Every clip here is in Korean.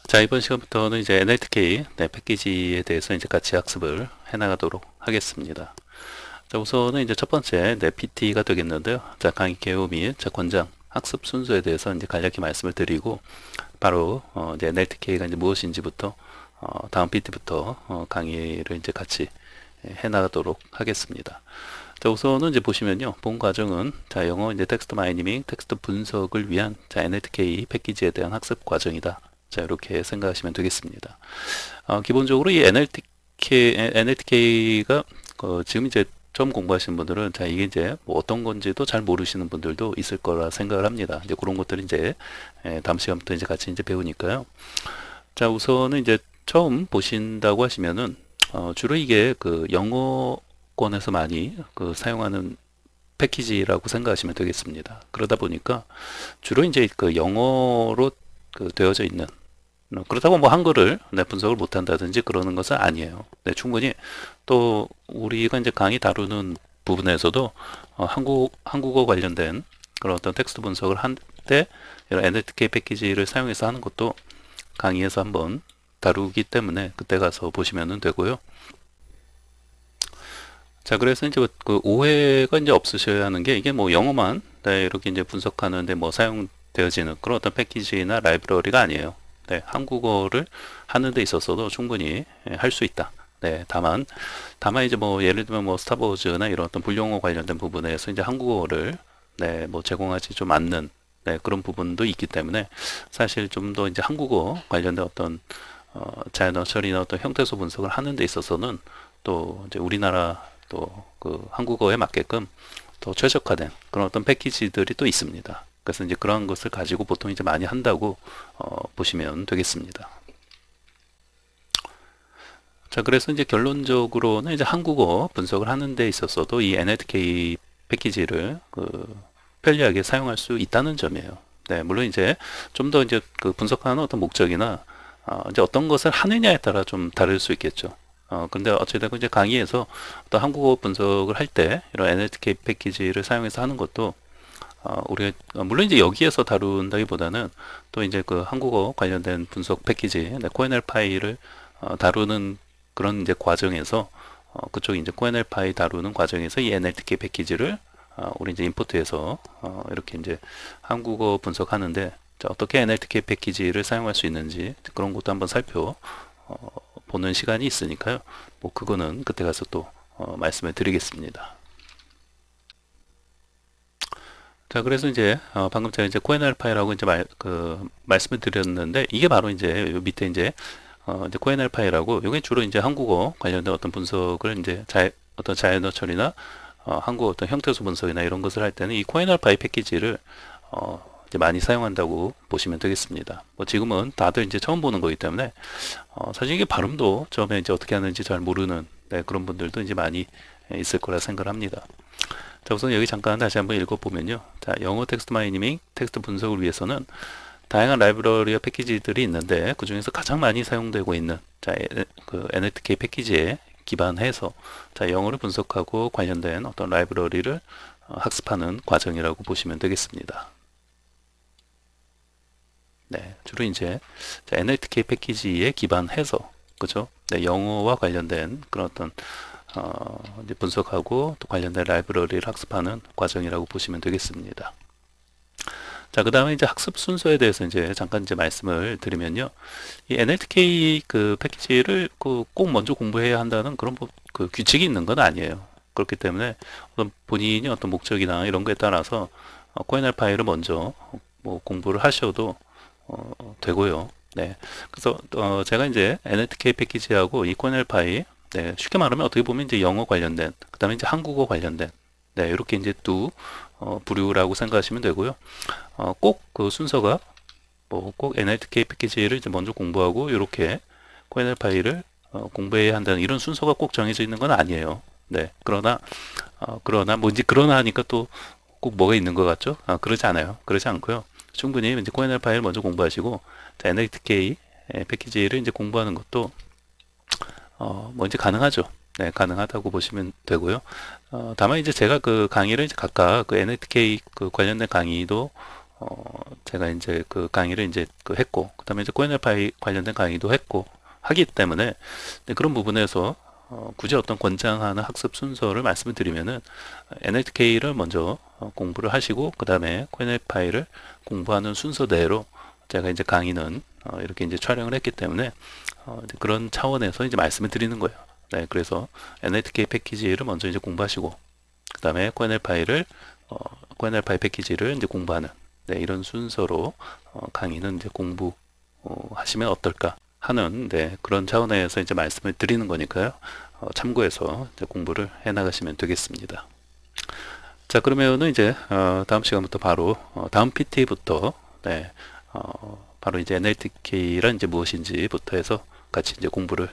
자, 이번 시간부터는 이제 NLTK 패키지에 대해서 이제 같이 학습을 해 나가도록 하겠습니다. 자, 우선은 이제 첫 번째 PT가 되겠는데요. 자, 강의 개요 및 권장 학습 순서에 대해서 이제 간략히 말씀을 드리고 바로 이제 NLTK가 이제 무엇인지부터 다음 PT부터 강의를 이제 같이 해 나가도록 하겠습니다. 자, 우선은 이제 보시면요. 본 과정은 자, 영어 이제 텍스트 마이니밍, tek스트 분석을 위한 자, NLTK 패키지에 대한 학습 과정이다. 자, 이렇게 생각하시면 되겠습니다. 기본적으로 이 NLTK가 지금 이제 처음 공부하시는 분들은 자, 이게 이제 뭐 어떤 건지도 잘 모르시는 분들도 있을 거라 생각을 합니다. 이제 그런 것들을 이제 다음 시간부터 이제 같이 이제 배우니까요. 자, 우선은 이제 처음 보신다고 하시면은 주로 이게 그 영어권에서 많이 그 사용하는 패키지라고 생각하시면 되겠습니다. 그러다 보니까 주로 이제 그 영어로 그 되어져 있는 그렇다고 뭐 한글을 분석을 못한다든지 그러는 것은 아니에요. 네, 충분히 또 우리가 이제 강의 다루는 부분에서도 한국어 관련된 그런 어떤 텍스트 분석을 할 때 이런 NLTK 패키지를 사용해서 하는 것도 강의에서 한번 다루기 때문에 그때 가서 보시면 되고요. 자, 그래서 이제 그 오해가 이제 없으셔야 하는 게 이게 뭐 영어만 네, 이렇게 이제 분석하는데 뭐 사용되어지는 그런 어떤 패키지나 라이브러리가 아니에요. 네, 한국어를 하는 데 있어서도 충분히 할 수 있다. 네, 다만 이제 뭐 예를 들면 뭐 스타버즈나 이런 어떤 불용어 관련된 부분에서 이제 한국어를 네, 뭐 제공하지 좀 않는 네, 그런 부분도 있기 때문에 사실 좀 더 이제 한국어 관련된 어떤 자연어 처리나 어떤 형태소 분석을 하는 데 있어서는 또 이제 우리나라 또 그 한국어에 맞게끔 더 최적화된 그런 어떤 패키지들이 또 있습니다. 그래서 이제 그런 것을 가지고 보통 이제 많이 한다고 보시면 되겠습니다. 자, 그래서 이제 결론적으로는 이제 한국어 분석을 하는 데 있어서도 이 NLTK 패키지를 그 편리하게 사용할 수 있다는 점이에요. 네, 물론 이제 좀 더 이제 그 분석하는 어떤 목적이나 이제 어떤 것을 하느냐에 따라 좀 다를 수 있겠죠. 근데 어찌되건 이제 강의에서 어떤 한국어 분석을 할 때 이런 NLTK 패키지를 사용해서 하는 것도 우리가 물론 이제 여기에서 다룬다기보다는 또 이제 그 한국어 관련된 분석 패키지, 네, 코엔엘 파이를 다루는 그런 이제 과정에서 그쪽 이제 코엔엘 파이 다루는 과정에서 이 NLTK 패키지를 우리 이제 임포트해서 이렇게 이제 한국어 분석하는데 자, 어떻게 NLTK 패키지를 사용할 수 있는지 그런 것도 한번 보는 시간이 있으니까요. 뭐 그거는 그때 가서 또 말씀을 드리겠습니다. 자, 그래서 이제 방금 제가 이제 코엔엘 파이라고 이제 말씀을 드렸는데 이게 바로 이제 요 밑에 이제 코엔엘 파이라고 이게 주로 이제 한국어 관련된 어떤 분석을 이제 어떤 자연어 처리나 한국어 어떤 형태소 분석이나 이런 것을 할 때는 이 코엔엘 파이 패키지를 이제 많이 사용한다고 보시면 되겠습니다. 뭐 지금은 다들 이제 처음 보는 거기 때문에 사실 이게 발음도 처음에 이제 어떻게 하는지 잘 모르는 네, 그런 분들도 이제 많이 있을 거라 생각을 합니다. 자, 우선 여기 잠깐 다시 한번 읽어보면요. 자, 영어 텍스트 마이니밍, 텍스트 분석을 위해서는 다양한 라이브러리와 패키지들이 있는데 그 중에서 가장 많이 사용되고 있는 자, 그 NLTK 패키지에 기반해서 자, 영어를 분석하고 관련된 어떤 라이브러리를 학습하는 과정이라고 보시면 되겠습니다. 네, 주로 이제 NLTK 패키지에 기반해서 그죠? 네, 영어와 관련된 그런 어떤 이제 분석하고 또 관련된 라이브러리를 학습하는 과정이라고 보시면 되겠습니다. 자, 그 다음에 이제 학습 순서에 대해서 이제 잠깐 이제 말씀을 드리면요. 이 NLTK 그 패키지를 꼭 먼저 공부해야 한다는 그런 그 규칙이 있는 건 아니에요. 그렇기 때문에 어떤 본인이 어떤 목적이나 이런 거에 따라서 코엔엘 파일을 먼저 뭐 공부를 하셔도 되고요. 네. 그래서 제가 이제 NLTK 패키지하고 이 코엔엘 파일 네, 쉽게 말하면 어떻게 보면 이제 영어 관련된, 그 다음에 이제 한국어 관련된, 네, 이렇게 이제 두 부류라고 생각하시면 되고요. 꼭 그 순서가 뭐 꼭 NLTK 패키지를 이제 먼저 공부하고 이렇게 코엔엘 파일을 공부해야 한다는 이런 순서가 꼭 정해져 있는 건 아니에요. 네, 그러나 뭐 이제 그러나 하니까 또 꼭 뭐가 있는 것 같죠? 그러지 않아요. 그러지 않고요. 충분히 이제 코엔엘 파일 먼저 공부하시고 NLTK 패키지를 이제 공부하는 것도 뭐 이제 가능하죠. 네, 가능하다고 보시면 되고요. 다만 이제 제가 그 강의를 이제 각각 그 NLTK 그 관련된 강의도 제가 이제 그 강의를 이제 했고, 그 다음에 이제 코인엘파이 관련된 강의도 했고, 하기 때문에, 네, 그런 부분에서 굳이 어떤 권장하는 학습 순서를 말씀을 드리면은 NLTK를 먼저 공부를 하시고 그 다음에 코인엘파이를 공부하는 순서대로 제가 이제 강의는 이렇게 이제 촬영을 했기 때문에 이제 그런 차원에서 이제 말씀을 드리는 거예요. 네, 그래서 NLTK 패키지를 먼저 이제 공부하시고 그 다음에 코인엘파이 패키지를 이제 공부하는, 네, 이런 순서로 강의는 이제 공부하시면 어떨까 하는, 네, 그런 차원에서 이제 말씀을 드리는 거니까요. 참고해서 이제 공부를 해 나가시면 되겠습니다. 자, 그러면은 이제 다음 시간부터 바로 다음 PT부터, 네, 바로 이제 NLTK란 이제 무엇인지부터 해서 같이 이제 공부를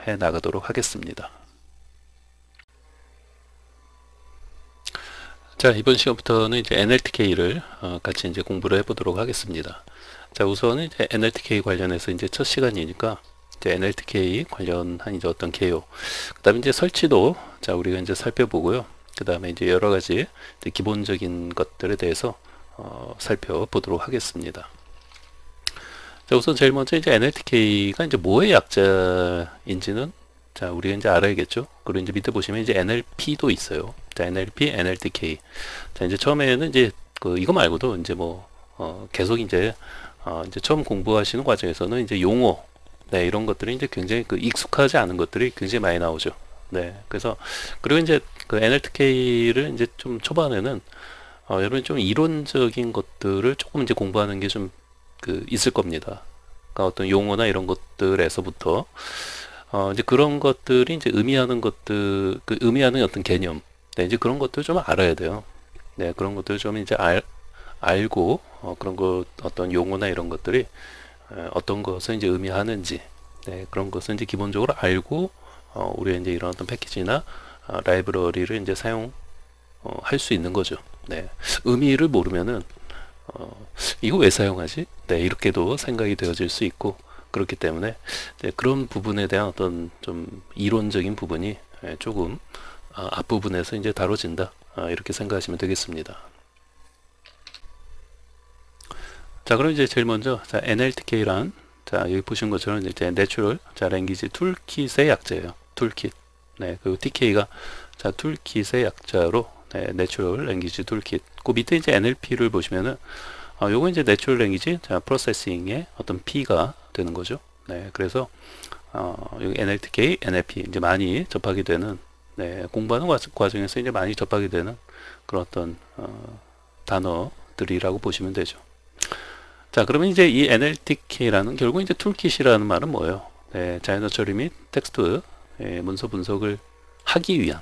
해 나가도록 하겠습니다. 자, 이번 시간부터는 이제 NLTK를 같이 이제 공부를 해보도록 하겠습니다. 자, 우선은 이제 NLTK 관련해서 이제 첫 시간이니까 이제 NLTK 관련한 이제 어떤 개요, 그 다음에 이제 설치도 자 우리가 이제 살펴보고요. 그 다음에 이제 여러 가지 이제 기본적인 것들에 대해서 살펴보도록 하겠습니다. 자, 우선 제일 먼저 이제 NLTK가 이제 뭐의 약자인지는 자 우리가 이제 알아야겠죠. 그리고 이제 밑에 보시면 이제 NLP도 있어요. 자, NLP, NLTK. 자, 이제 처음에는 이제 이거 말고도 이제 뭐 계속 이제 처음 공부하시는 과정에서는 이제 용어, 네, 이런 것들이 이제 굉장히 익숙하지 않은 것들이 굉장히 많이 나오죠. 네, 그래서 그리고 이제 NLTK를 이제 좀 초반에는 여러분이 좀 이론적인 것들을 조금 이제 공부하는 게 좀 있을 겁니다. 그러니까 어떤 용어나 이런 것들에서부터 이제 그런 것들이 이제 의미하는 것들, 의미하는 어떤 개념, 네, 이제 그런 것들 좀 알아야 돼요. 네, 그런 것들 좀 이제 알고 그런 것, 어떤 용어나 이런 것들이 어떤 것을 이제 의미하는지, 네, 그런 것을 이제 기본적으로 알고 우리가 이제 이런 어떤 패키지나 라이브러리를 이제 사용할 수 있는 거죠. 네, 의미를 모르면은 이거 왜 사용하지? 네, 이렇게도 생각이 되어질 수 있고 그렇기 때문에 네, 그런 부분에 대한 어떤 좀 이론적인 부분이 조금 앞부분에서 이제 다뤄진다, 이렇게 생각하시면 되겠습니다. 자, 그럼 이제 제일 먼저 자, NLTK란 자 여기 보신 것처럼 이제 Natural 자 랭귀지 툴킷의 약자예요. 툴킷. 네, 그리고 TK가 자 툴킷의 약자로 네, Natural 랭귀지 툴킷. 그 밑에 이제 NLP를 보시면은 요거 이제 Natural 랭귀지 자 프로세싱의 어떤 P가 되는 거죠. 네, 그래서 여기 NLTK, NLP 이제 많이 접하게 되는, 네, 공부하는 과정에서 이제 많이 접하게 되는 그런 어떤 단어들이라고 보시면 되죠. 자, 그러면 이제 이 NLTK라는 결국 이제 툴킷이라는 말은 뭐예요? 네, 자연어 처리 및 텍스트 문서 분석을 하기 위한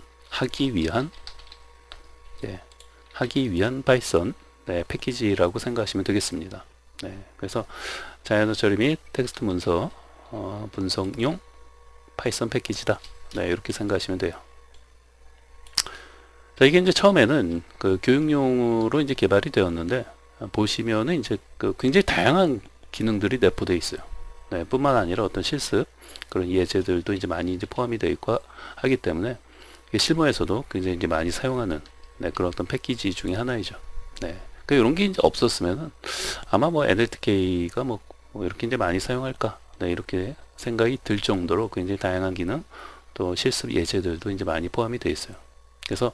파이썬 네, 패키지라고 생각하시면 되겠습니다. 네, 그래서 자연어 처리 및 텍스트 문서 분석용 파이썬 패키지다. 네, 이렇게 생각하시면 돼요. 자, 이게 이제 처음에는 교육용으로 이제 개발이 되었는데 보시면은 이제 굉장히 다양한 기능들이 내포되어 있어요. 네, 뿐만 아니라 어떤 실습 그런 예제들도 이제 많이 이제 포함이 되어 있고 하기 때문에 실무에서도 굉장히 이제 많이 사용하는 네, 그런 어떤 패키지 중에 하나이죠. 네, 이런 게 이제 없었으면은 아마 뭐 NLTK가 뭐 이렇게 이제 많이 사용할까, 네, 이렇게 생각이 들 정도로 굉장히 다양한 기능 또 실습 예제들도 이제 많이 포함이 되어 있어요. 그래서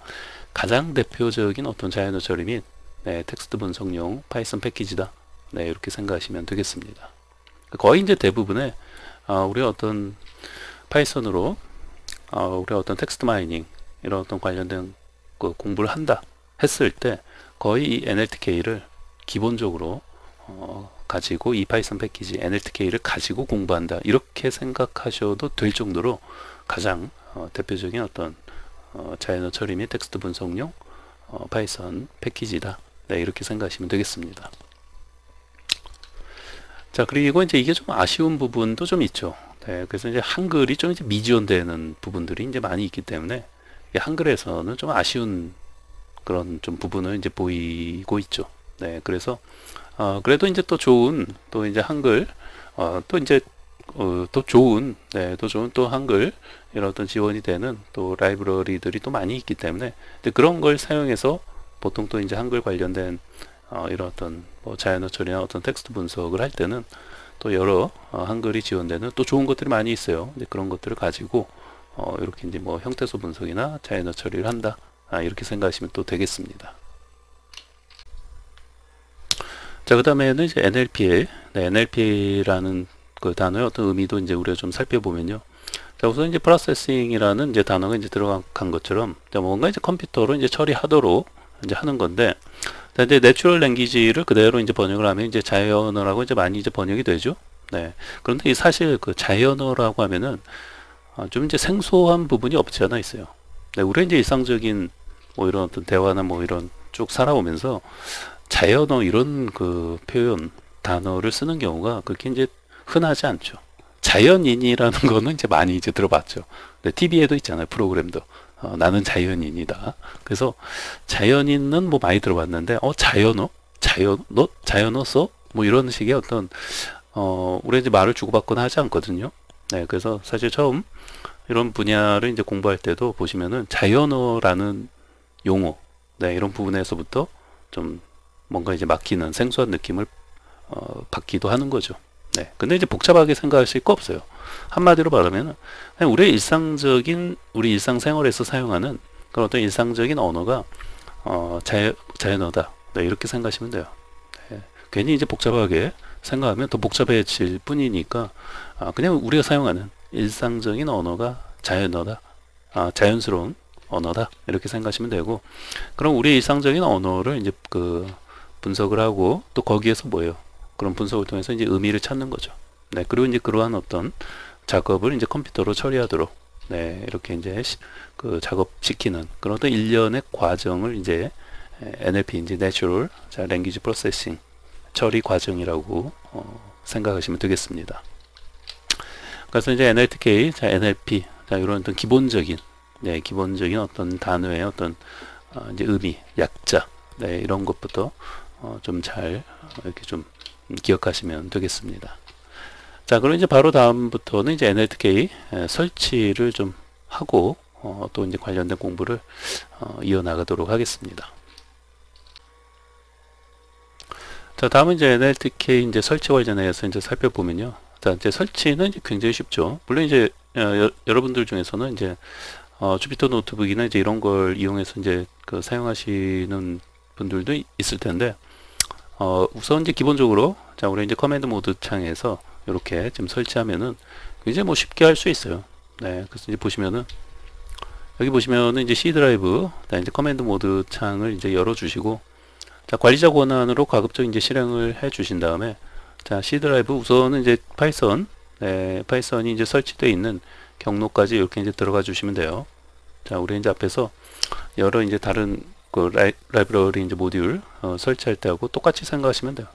가장 대표적인 어떤 자연어 처리 및 네, 텍스트 분석용 파이썬 패키지다. 네, 이렇게 생각하시면 되겠습니다. 거의 이제 대부분의 우리가 어떤 파이썬으로 우리가 어떤 텍스트 마이닝 이런 어떤 관련된 공부를 한다 했을 때 거의 이 NLTK를 기본적으로 가지고 이 파이썬 패키지 NLTK를 가지고 공부한다 이렇게 생각하셔도 될 정도로 가장 대표적인 어떤 자연어 처리 및 텍스트 분석용 파이썬 패키지다. 네, 이렇게 생각하시면 되겠습니다. 자, 그리고 이제 이게 좀 아쉬운 부분도 좀 있죠. 네, 그래서 이제 한글이 좀 이제 미지원되는 부분들이 이제 많이 있기 때문에 한글에서는 좀 아쉬운 그런 좀 부분을 이제 보이고 있죠. 네, 그래서 그래도 이제 또 좋은 또 이제 한글 또 이제 또 좋은 또 한글 이런 어떤 지원이 되는 또 라이브러리들이 또 많이 있기 때문에 그런 걸 사용해서 보통 또 이제 한글 관련된 이런 어떤 뭐 자연어 처리나 어떤 텍스트 분석을 할 때는 또 여러 한글이 지원되는 또 좋은 것들이 많이 있어요. 근데 그런 것들을 가지고 이렇게 이제 뭐 형태소 분석이나 자연어 처리를 한다. 이렇게 생각하시면 또 되겠습니다. 자, 그 다음에는 이제 NLP의 NLP라는 그 단어의 어떤 의미도 이제 우리가 좀 살펴보면요. 자, 우선 이제 프로세싱이라는 이제 단어가 이제 들어간 것처럼 뭔가 이제 컴퓨터로 이제 처리하도록 이제 하는 건데, 자, 이제 내추럴 랭귀지를 그대로 이제 번역을 하면 이제 자연어라고 이제 많이 이제 번역이 되죠. 네. 그런데 이 사실 그 자연어라고 하면은 좀 이제 생소한 부분이 없지 않아 있어요. 네, 우리 이제 일상적인 뭐 이런 어떤 대화나 뭐 이런 쭉 살아오면서 자연어 이런 그 표현 단어를 쓰는 경우가 그렇게 이제 흔하지 않죠. 자연인이라는 거는 이제 많이 이제 들어봤죠. 네, TV에도 있잖아요. 프로그램도. 나는 자연인이다. 그래서 자연인은 뭐 많이 들어봤는데, 자연어? 너 자연어 써? 뭐 이런 식의 어떤, 우리 이제 말을 주고받거나 하지 않거든요. 네, 그래서 사실 처음 이런 분야를 이제 공부할 때도 보시면은 자연어라는 용어, 네, 이런 부분에서부터 좀 뭔가 이제 막히는 생소한 느낌을 받기도 하는 거죠. 네. 근데 이제 복잡하게 생각하실 거 없어요. 한마디로 말하면 그냥 우리 일상생활에서 사용하는 그런 어떤 일상적인 언어가 자연어다. 네, 이렇게 생각하시면 돼요. 네. 괜히 이제 복잡하게 생각하면 더 복잡해질 뿐이니까 그냥 우리가 사용하는 일상적인 언어가 자연어다. 자연스러운 언어다. 이렇게 생각하시면 되고, 그럼 우리 일상적인 언어를 이제 그 분석을 하고 또 거기에서 뭐예요? 그런 분석을 통해서 이제 의미를 찾는 거죠. 네, 그리고 이제 그러한 어떤 작업을 이제 컴퓨터로 처리하도록, 네, 이렇게 이제 그 작업시키는 그런 어떤 일련의 과정을 이제 NLP, 이제 Natural Language Processing 처리 과정이라고 생각하시면 되겠습니다. 그래서 이제 NLTK, NLP, 이런 어떤 기본적인, 네, 기본적인 어떤 단어의 어떤 이제 의미, 약자, 네, 이런 것부터 좀 잘 이렇게 좀 기억하시면 되겠습니다. 자, 그럼 이제 바로 다음부터는 이제 NLTK 설치를 좀 하고 또 이제 관련된 공부를 이어나가도록 하겠습니다. 자, 다음은 이제 NLTK 이제 설치 관련해서 이제 살펴보면요. 자, 이제 설치는 이제 굉장히 쉽죠. 물론 이제 여러분들 중에서는 이제 주피터 노트북이나 이제 이런 걸 이용해서 이제 그 사용하시는 분들도 있을 텐데, 우선 이제 기본적으로 자, 우리 이제 커맨드 모드 창에서 이렇게 좀 설치하면은 굉장히 뭐 쉽게 할 수 있어요. 네, 그래서 이제 보시면은 여기 보시면은 이제 C 드라이브, 이제 커맨드 모드 창을 이제 열어주시고, 자, 관리자 권한으로 가급적 이제 실행을 해 주신 다음에, 자, C 드라이브 우선은 이제 파이썬, 네, 파이썬이 이제 설치되어 있는 경로까지 이렇게 이제 들어가 주시면 돼요. 자, 우리 이제 앞에서 여러 이제 다른 그 라이브러리 이제 모듈 설치할 때하고 똑같이 생각하시면 돼요.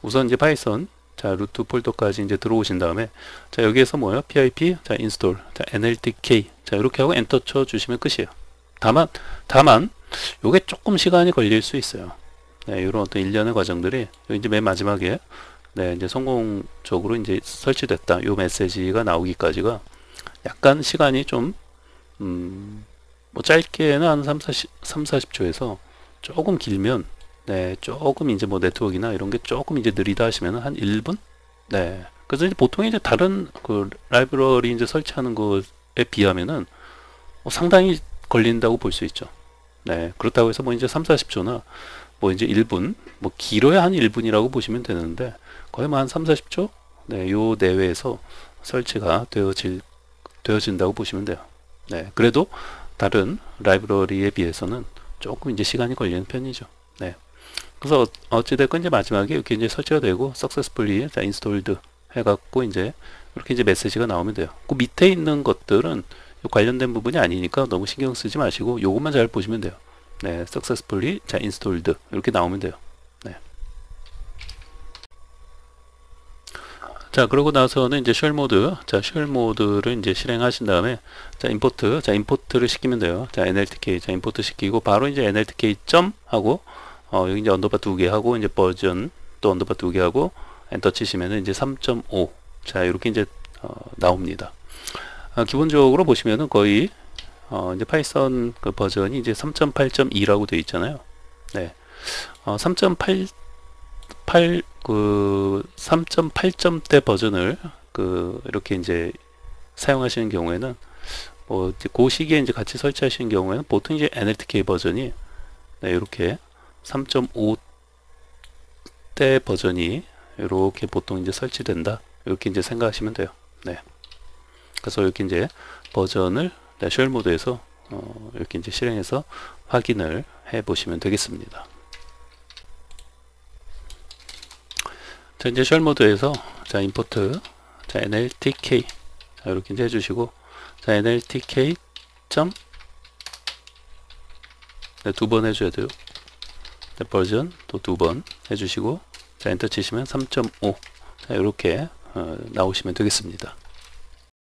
우선 이제 파이썬, 자, 루트 폴더까지 이제 들어오신 다음에, 자, 여기에서 뭐요? pip, 자, install, 자, nltk, 자, 이렇게 하고 엔터 쳐 주시면 끝이에요. 다만 요게 조금 시간이 걸릴 수 있어요. 네, 이런 어떤 일련의 과정들이 여기 이제 맨 마지막에, 네, 이제 성공적으로 이제 설치됐다, 요 메시지가 나오기까지가 약간 시간이 좀 뭐 짧게는 한 40초에서 조금 길면, 네, 조금 이제 뭐 네트워크나 이런 게 조금 이제 느리다 하시면 한 1분? 네. 그래서 이제 보통 이제 다른 그 라이브러리 이제 설치하는 것에 비하면은 상당히 걸린다고 볼 수 있죠. 네. 그렇다고 해서 뭐 이제 40초나 뭐 이제 1분, 뭐 길어야 한 1분이라고 보시면 되는데, 거의 뭐 한 40초? 네, 요 내외에서 설치가 되어진다고 보시면 돼요. 네. 그래도 다른 라이브러리에 비해서는 조금 이제 시간이 걸리는 편이죠. 네. 그래서 어찌됐건 이제 마지막에 이렇게 이제 설치가 되고 successfully installed 해갖고 이제 이렇게 이제 메시지가 나오면 돼요. 그 밑에 있는 것들은 관련된 부분이 아니니까 너무 신경 쓰지 마시고 요것만 잘 보시면 돼요. 네, successfully installed 이렇게 나오면 돼요. 네. 자, 그러고 나서는 이제 쉘 모드, 자, 쉘 모드를 이제 실행하신 다음에, 자, 임포트, 자, 임포트를 시키면 돼요. 자, NLTK, 자, 임포트 시키고 바로 이제 NLTK 점 하고 여기 이제 언더바 2개 하고 이제 버전 또 언더바 2개 하고 엔터 치시면은 이제 3.5, 자, 이렇게 이제 나옵니다. 기본적으로 보시면은 거의 이제 파이썬 그 버전이 이제 3.8.2라고 되어 있잖아요. 네. 3.8 3.8점대 버전을 이렇게 이제 사용하시는 경우에는 이제 그 시기에 이제 같이 설치하시는 경우에는 보통 이제 NLTK 버전이 이렇게 3.5대 버전이 이렇게 보통 이제 설치된다. 이렇게 이제 생각하시면 돼요. 네. 그래서 이렇게 이제 버전을 쉘 모드에서 이렇게 이제 실행해서 확인을 해 보시면 되겠습니다. 자, 이제 쉘 모드에서 자, 임포트 자, NLTK 자, 이렇게 이제 해주시고 자, NLTK 점 네, 2번 해줘야 돼요. 네, 버전 또 2번 해주시고 자, 엔터 치시면 3.5 자, 이렇게 나오시면 되겠습니다.